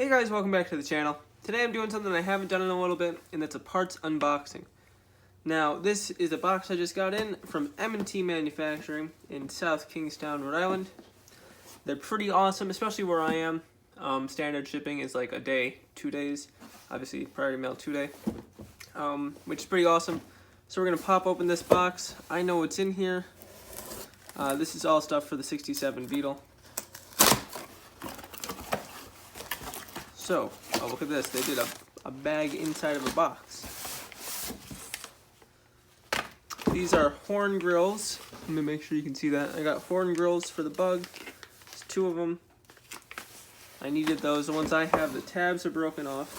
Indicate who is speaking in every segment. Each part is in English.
Speaker 1: Hey guys, welcome back to the channel. Today I'm doing something I haven't done in a little bit, and that's a parts unboxing. Now, this is a box I just got in from M&T Manufacturing in South Kingstown, Rhode Island. They're pretty awesome, especially where I am. Standard shipping is like a day, 2 days. Obviously, priority mail 2 day, which is pretty awesome. So we're gonna pop open this box. I know what's in here. This is all stuff for the 67 Beetle. So, oh look at this, they did a bag inside of a box. These are horn grills. Let me make sure you can see that. I got horn grills for the Bug. There's 2 of them. I needed those. The ones I have, the tabs are broken off.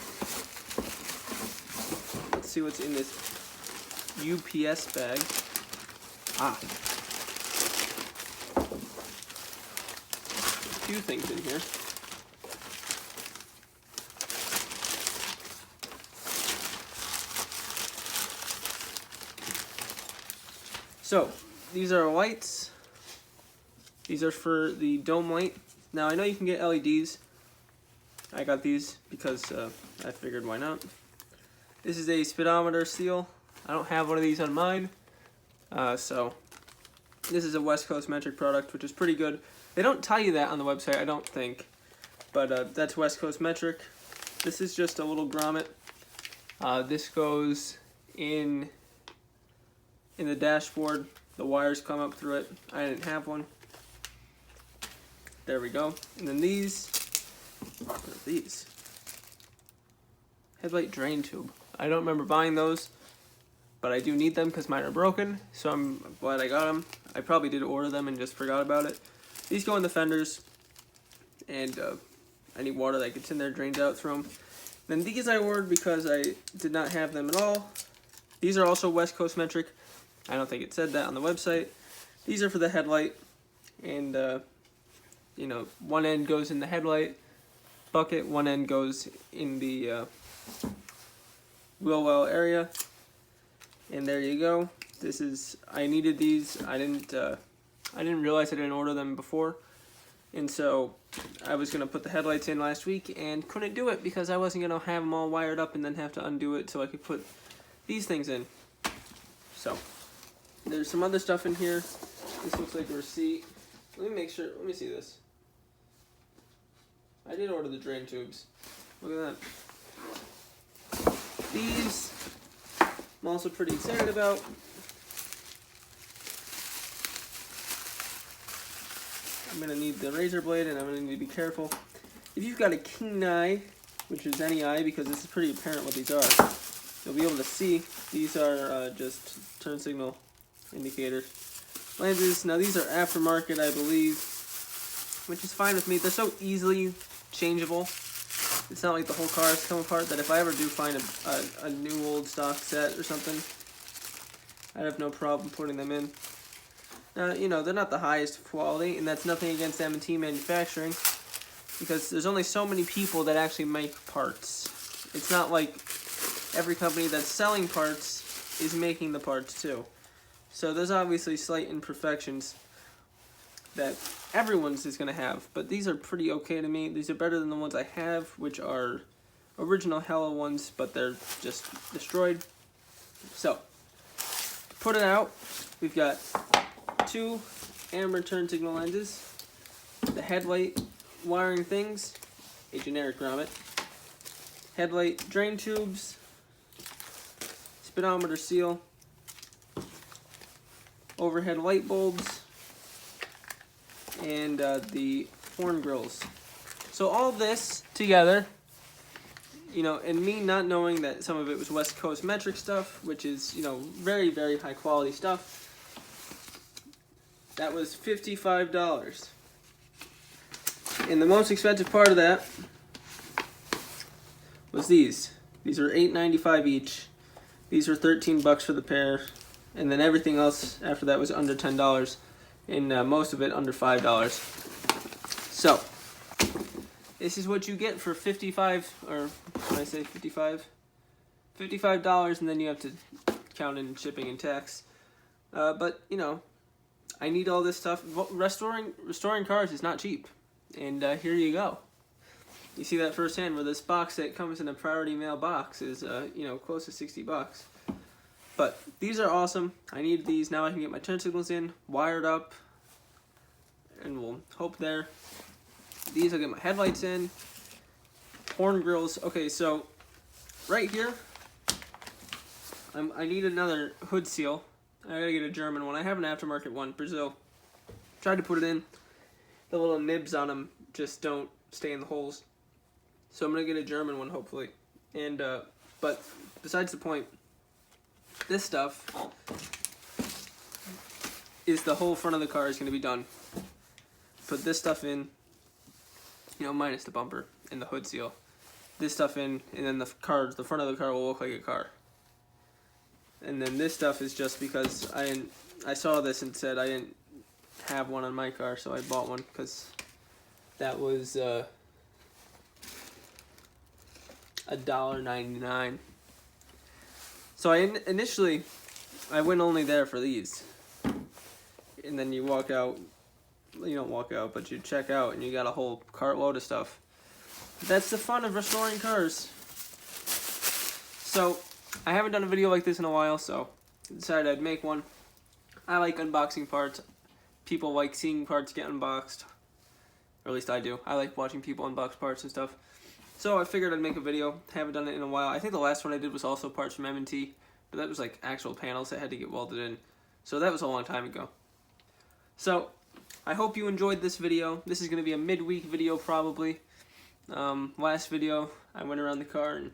Speaker 1: Let's see what's in this UPS bag. A few things in here. So, these are lights. These are for the dome light. Now, I know you can get LEDs. I got these because I figured why not. This is a speedometer seal. I don't have one of these on mine. So, this is a West Coast Metric product, which is pretty good. They don't tell you that on the website, I don't think. But that's West Coast Metric. This is just a little grommet. This goes in the dashboard. The wires come up through it. I didn't have one. There we go. And then these, what are these? Headlight drain tube. I don't remember buying those, but I do need them because mine are broken, so I'm glad I got them. I probably did order them and just forgot about it. These go in the fenders, and any water that gets in there drains out through them. Then these I ordered because I did not have them at all. These are also West Coast Metric. I don't think it said that on the website. These are for the headlight, and you know, one end goes in the headlight bucket, one end goes in the wheel well area, and there you go. This is, I needed these. I didn't realize I didn't order them before, and so I was gonna put the headlights in last week and couldn't do it because I wasn't gonna have them all wired up and then have to undo it so I could put these things in. So there's some other stuff in here. This looks like a receipt. Let me make sure. Let me see this. I did order the drain tubes. Look at that. These I'm also pretty excited about. I'm going to need the razor blade, and I'm going to need to be careful. If you've got a keen eye, which is any eye because this is pretty apparent what these are, you'll be able to see these are just turn signal indicator lenses. Now these are aftermarket, I believe, which is fine with me. They're so easily changeable. It's not like the whole car has come apart, that if I ever do find a new old stock set or something, I'd have no problem putting them in. Now, you know, they're not the highest quality, and that's nothing against M&T Manufacturing, because there's only so many people that actually make parts. It's not like every company that's selling parts is making the parts too. So there's obviously slight imperfections that everyone's is going to have, but these are pretty okay to me. These are better than the ones I have, which are original Hella ones, but they're just destroyed. So, to put it out, we've got 2 amber turn signal lenses, the headlight wiring things, a generic grommet, headlight drain tubes, speedometer seal, overhead light bulbs, and the horn grills. So all this together, you know, and me not knowing that some of it was West Coast Metric stuff, which is, you know, very, very high quality stuff, that was $55. And the most expensive part of that was these. These are $8.95 each. These were $13 for the pair. And then everything else after that was under $10, and most of it under $5. So, this is what you get for $55, and then you have to count in shipping and tax. But, you know, I need all this stuff. Restoring cars is not cheap, and here you go. you see that firsthand where this box that comes in a priority mail box is, you know, close to $60. But these are awesome. I need these. Now I can get my turn signals in, wired up, and we'll hope there. These, I'll get my headlights in, horn grills. Okay, so right here, I need another hood seal. I gotta get a German one. I have an aftermarket one, Brazil. Tried to put it in. The little nibs on them just don't stay in the holes. So I'm gonna get a German one, hopefully. And but besides the point, this stuff is the whole front of the car is gonna be done. Put this stuff in, you know, minus the bumper and the hood seal. This stuff in, and then the front of the car will look like a car. And then this stuff is just because I saw this and said I didn't have one on my car, so I bought one because that was $1.99. So initially I went only there for these, and then you walk out. You don't walk out, but you check out, and you got a whole cartload of stuff. That's the fun of restoring cars. So I haven't done a video like this in a while, so I decided I'd make one. I like unboxing parts. People like seeing parts get unboxed. Or at least I do. I like watching people unbox parts and stuff. So I figured I'd make a video. Haven't done it in a while. I think the last one I did was also parts from M&T, but that was like actual panels that had to get welded in. So that was a long time ago. So I hope you enjoyed this video. This is going to be a midweek video probably. Last video I went around the car and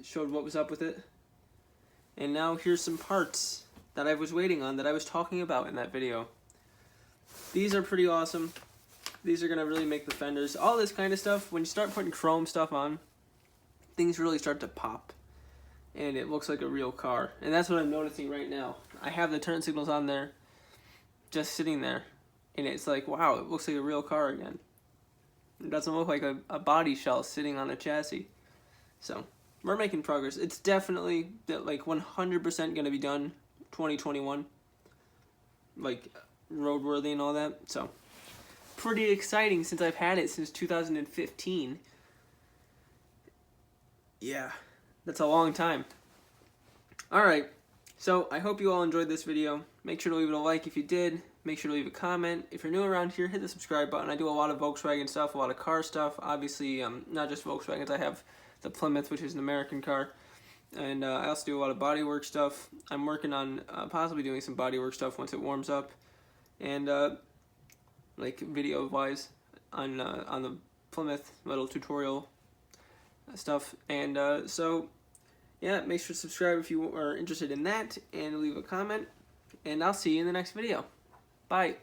Speaker 1: showed what was up with it. And now here's some parts that I was waiting on that I was talking about in that video. These are pretty awesome. These are going to really make the fenders. All this kind of stuff, when you start putting chrome stuff on, things really start to pop. And it looks like a real car. And that's what I'm noticing right now. I have the turn signals on there, just sitting there. And it's like, wow, it looks like a real car again. It doesn't look like a body shell sitting on a chassis. So we're making progress. It's definitely like 100% going to be done 2021. Like roadworthy and all that. So pretty exciting since I've had it since 2015. Yeah, that's a long time. Alright, so I hope you all enjoyed this video. Make sure to leave it a like if you did. Make sure to leave a comment. If you're new around here, hit the subscribe button. I do a lot of Volkswagen stuff, a lot of car stuff. Obviously, not just Volkswagens. I have the Plymouth, which is an American car. And I also do a lot of bodywork stuff. I'm working on possibly doing some bodywork stuff once it warms up. And like video-wise on the Plymouth, little tutorial stuff. And so, yeah, make sure to subscribe if you are interested in that. And leave a comment. And I'll see you in the next video. Bye.